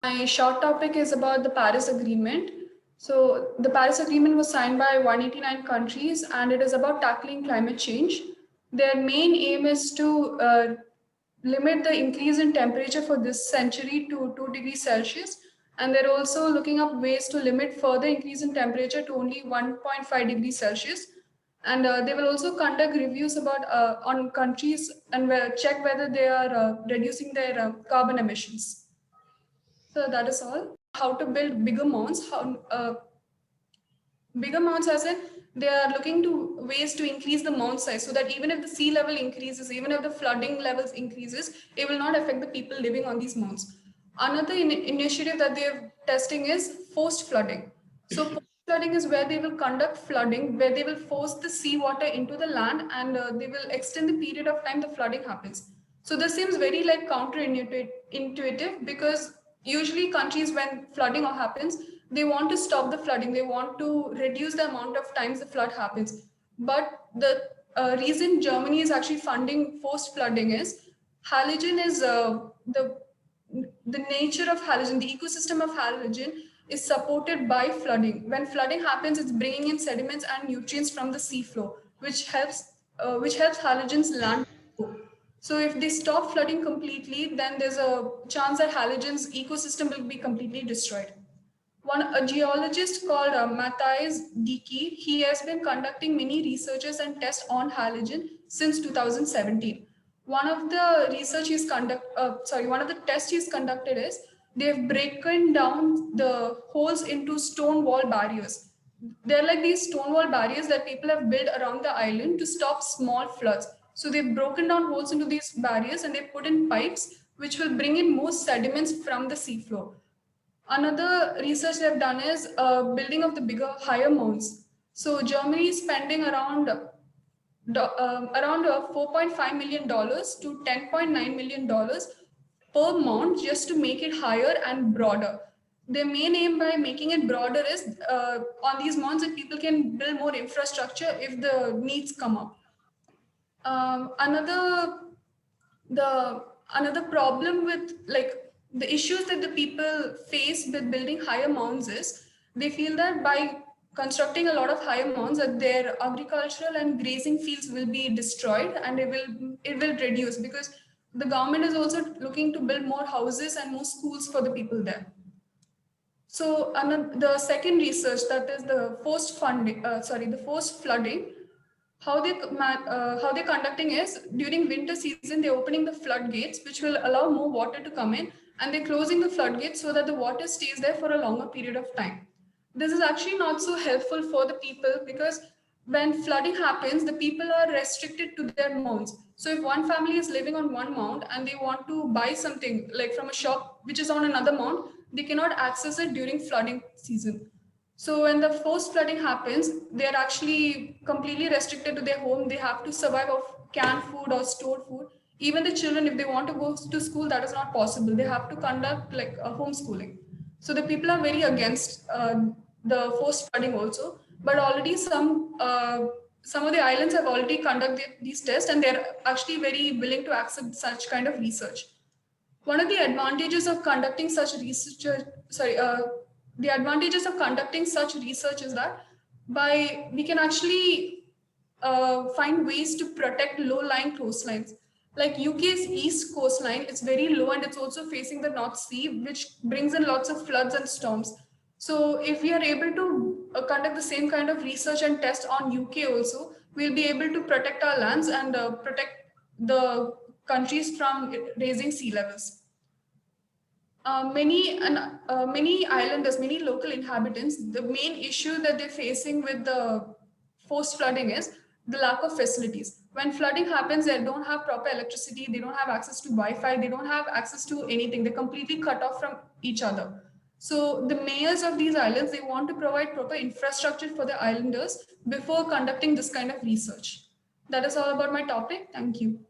My short topic is about the Paris Agreement. So, the Paris Agreement was signed by 189 countries and it is about tackling climate change. Their main aim is to limit the increase in temperature for this century to 2 degrees Celsius. And they're also looking up ways to limit further increase in temperature to only 1.5 degrees Celsius. And they will also conduct reviews about on countries and check whether they are reducing their carbon emissions. So that is all. How to build bigger mounds? Bigger mounds, as in they are looking to ways to increase the mound size so that even if the sea level increases, even if the flooding levels increases, it will not affect the people living on these mounds. Another initiative that they are testing is forced flooding. So forced flooding is where they will conduct flooding, where they will force the seawater into the land and they will extend the period of time the flooding happens. So this seems very like counterintuitive because usually countries when flooding happens, they want to stop the flooding, they want to reduce the amount of times the flood happens. But the reason Germany is actually funding forced flooding is halogen is the nature of halogen, the ecosystem of halogen is supported by flooding. When flooding happens, it's bringing in sediments and nutrients from the seafloor, which helps halogens land. So if they stop flooding completely, then there's a chance that halogen's ecosystem will be completely destroyed. A geologist called Matthias Dickey, he has been conducting many researches and tests on halogen since 2017. One of the tests he's conducted is they've broken down the holes into stone wall barriers. They're like these stone wall barriers that people have built around the island to stop small floods. So they've broken down holes into these barriers and they put in pipes which will bring in more sediments from the seafloor. Another research they've done is building of the higher mounds. So Germany is spending around $4.5 million to $10.9 million per mound just to make it higher and broader. Their main aim by making it broader is on these mounds that people can build more infrastructure if the needs come up. Another problem with like the issues that the people face with building higher mounds is they feel that by constructing a lot of higher mounds that their agricultural and grazing fields will be destroyed and it will reduce because the government is also looking to build more houses and more schools for the people there. So the second research, that is the forced flooding, how they're conducting is during winter season they're opening the floodgates which will allow more water to come in, and they're closing the floodgates so that the water stays there for a longer period of time. This is actually not so helpful for the people because when flooding happens, the people are restricted to their mounds. So if one family is living on one mound and they want to buy something like from a shop which is on another mound, they cannot access it during flooding season. So when the forced flooding happens, they are actually completely restricted to their home. They have to survive off canned food or stored food. Even the children, if they want to go to school, that is not possible. They have to conduct like a homeschooling. So the people are very against the forced flooding also. But already some of the islands have already conducted these tests, and they're actually very willing to accept such kind of research. One of the advantages of conducting such research, the advantages of conducting such research is that we can actually find ways to protect low-lying coastlines. Like UK's east coastline, it's very low and it's also facing the North Sea, which brings in lots of floods and storms. So if we are able to conduct the same kind of research and test on UK also, we'll be able to protect our lands and protect the countries from raising sea levels. Many islanders, many local inhabitants, the main issue that they're facing with the forced flooding is the lack of facilities. When flooding happens, they don't have proper electricity, they don't have access to Wi-Fi, they don't have access to anything. They're completely cut off from each other. So the mayors of these islands, they want to provide proper infrastructure for the islanders before conducting this kind of research. That is all about my topic. Thank you.